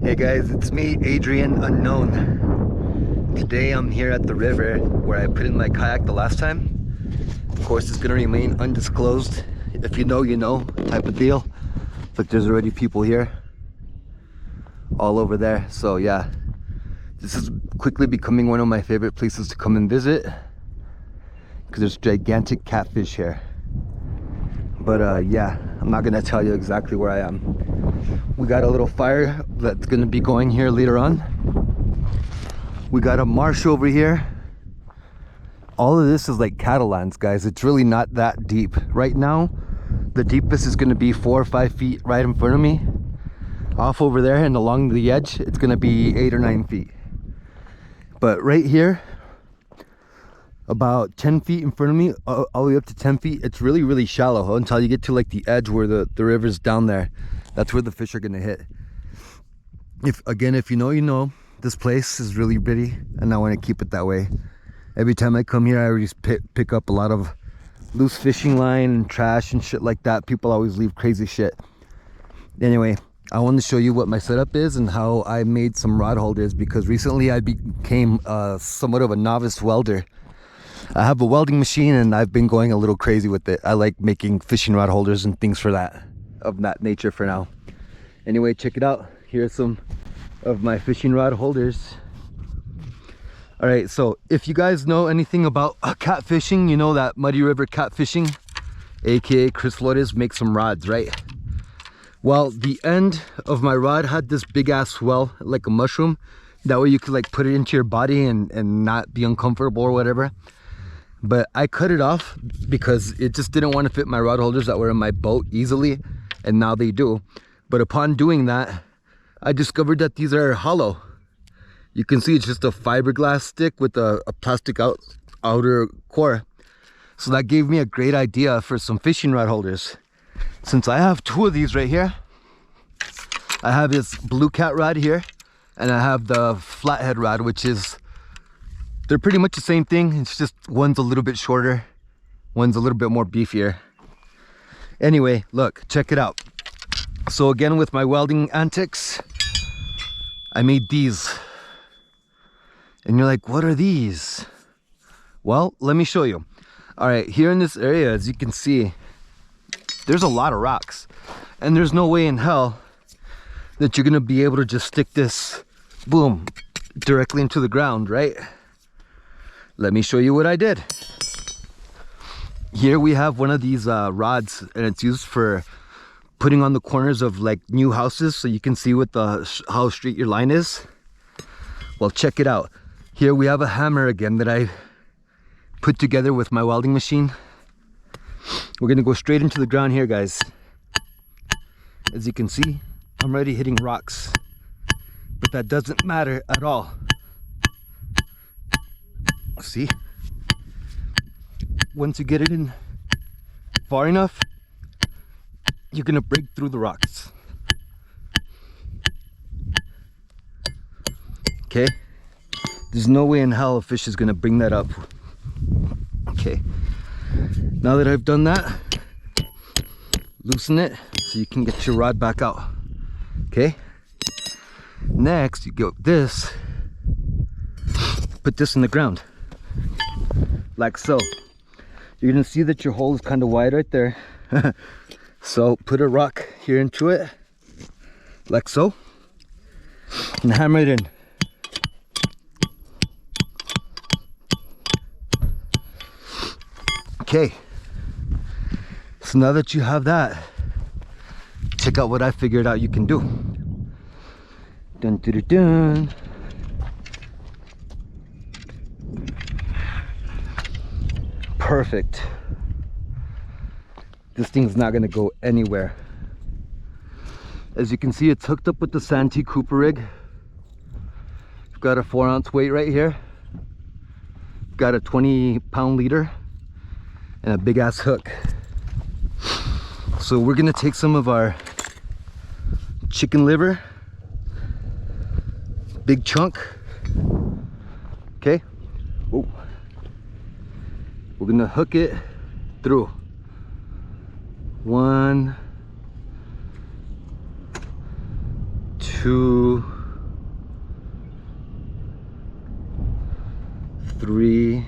Hey guys, it's me, AdrianUnknown. Today I'm here at the river where I put in my kayak the last time. Of course, it's gonna remain undisclosed. If you know, you know, type of deal. Look, there's already people here. All over there. So yeah, this is quickly becoming one of my favorite places to come and visit, because there's gigantic catfish here. But yeah, I'm not gonna tell you exactly where I am. We got a little fire that's gonna be going here later on. We got a marsh over here. All of this is like cattle lands, guys. It's really not that deep. Right now, the deepest is gonna be 4 or 5 feet right in front of me. Off over there and along the edge, it's gonna be 8 or 9 feet. But right here, about 10 feet in front of me, all the way up to 10 feet, it's really, really shallow until you get to like the edge where the river's down there. That's where the fish are gonna hit. If you know, you know. This place is really pretty and I want to keep it that way. Every time I come here, I always pick up a lot of loose fishing line and trash and shit like that. People always leave crazy shit. Anyway, I want to show you what my setup is and how I made some rod holders, because recently I became somewhat of a novice welder. I have a welding machine and I've been going a little crazy with it. I like making fishing rod holders and things of that nature for now. Anyway, check it out. Here's some of my fishing rod holders. All right, so if you guys know anything about catfishing, you know that Muddy River catfishing, aka Chris Flores makes some rods, right? Well, the end of my rod had this big ass swell, like a mushroom. That way you could like put it into your body and not be uncomfortable or whatever. But I cut it off because it just didn't want to fit my rod holders that were in my boat easily, and now they do. But upon doing that, I discovered that these are hollow. You can see it's just a fiberglass stick with a plastic outer core. So that gave me a great idea for some fishing rod holders. Since I have 2 of these right here, I have this blue cat rod here, and I have the flathead rod, which is, they're pretty much the same thing. It's just one's a little bit shorter, one's a little bit more beefier. Anyway, look, check it out. So again, with my welding antics, I made these. And you're like, what are these? Well, let me show you. All right, here in this area, as you can see, there's a lot of rocks. And there's no way in hell that you're gonna be able to just stick this, boom, directly into the ground, right? Let me show you what I did. Here we have one of these rods, and it's used for putting on the corners of like new houses so you can see what how straight your line is. Well, check it out. Here we have a hammer again that I put together with my welding machine. We're gonna go straight into the ground here, guys. As you can see, I'm already hitting rocks, but that doesn't matter at all. See, once you get it in far enough, you're gonna break through the rocks. Okay, there's no way in hell a fish is gonna bring that up. Okay, now that I've done that, loosen it so you can get your rod back out. Okay, next you go this, put this in the ground like so. You're gonna see that your hole is kind of wide right there. So put a rock here into it like so and hammer it in. Okay, so now that you have that, check out what I figured out you can do. Dun, dun, dun, dun. Perfect. This thing's not gonna go anywhere. As you can see, it's hooked up with the Santee Cooper rig. I've got a 4-ounce weight right here. Got a 20-pound leader and a big ass hook. So we're gonna take some of our chicken liver, big chunk. Okay. Whoa. We're gonna hook it through. 1, 2, 3,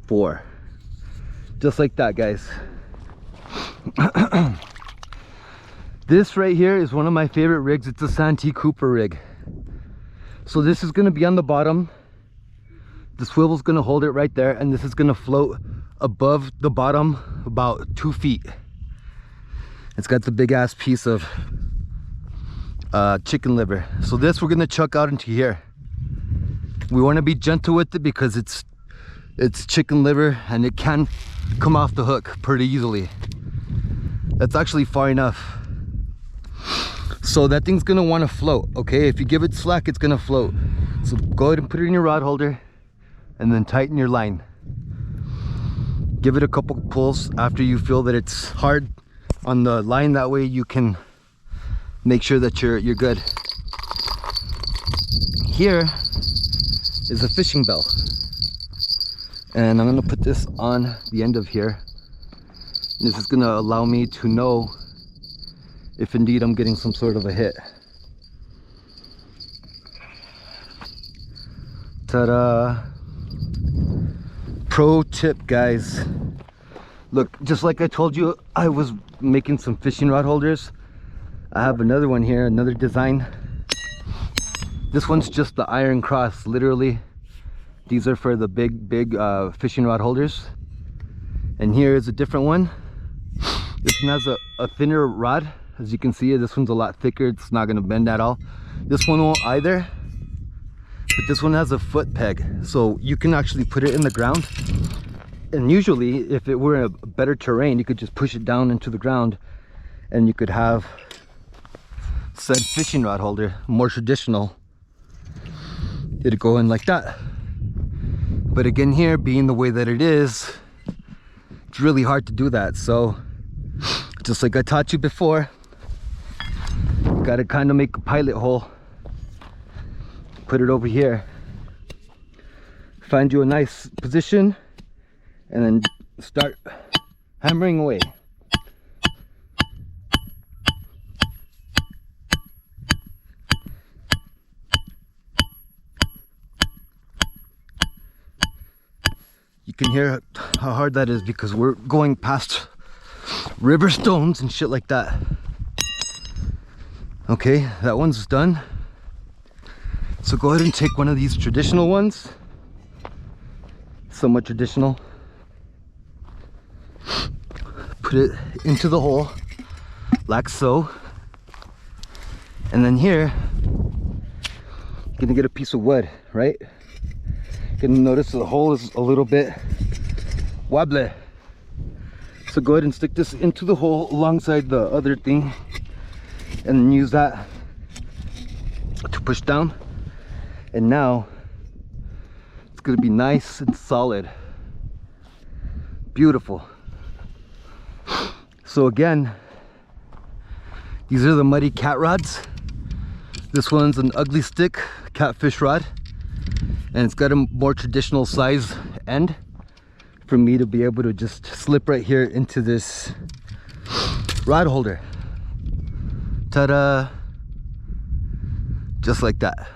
4. Just like that, guys. This right here is one of my favorite rigs. It's a Santee Cooper rig. So this is going to be on the bottom. The swivel's going to hold it right there, and this is going to float above the bottom about 2 feet. It's got the big ass piece of chicken liver. So this we're going to chuck out into here. We want to be gentle with it because it's chicken liver and it can come off the hook pretty easily. That's actually far enough. So that thing's gonna want to float, okay? If you give it slack, it's gonna float. So go ahead and put it in your rod holder and then tighten your line. Give it a couple pulls after you feel that it's hard on the line. That way you can make sure that you're good. Here is a fishing bell. And I'm gonna put this on the end of here. This is gonna allow me to know if indeed I'm getting some sort of a hit. Ta-da! Pro tip, guys. Look, just like I told you, I was making some fishing rod holders. I have another one here, another design. This one's just the iron cross, literally. These are for the big fishing rod holders. And here is a different one. This one has a thinner rod. As you can see, this one's a lot thicker. It's not going to bend at all. This one won't either. But this one has a foot peg. So you can actually put it in the ground. And usually, if it were in a better terrain, you could just push it down into the ground. And you could have said fishing rod holder, more traditional. It'd go in like that. But again, here, being the way that it is, it's really hard to do that. So just like I taught you before, you gotta kind of make a pilot hole, put it over here, find you a nice position, and then start hammering away. You can hear how hard that is because we're going past river stones and shit like that. Okay, that one's done. So go ahead and take one of these traditional ones, somewhat traditional, put it into the hole like so, and then here you're gonna get a piece of wood, right? You're gonna notice the hole is a little bit wobbly. So go ahead and stick this into the hole alongside the other thing and use that to push down. And now it's gonna be nice and solid. Beautiful. So again, these are the muddy cat rods. This one's an ugly stick catfish rod, and it's got a more traditional size end for me to be able to just slip right here into this rod holder. Ta-da! Just like that.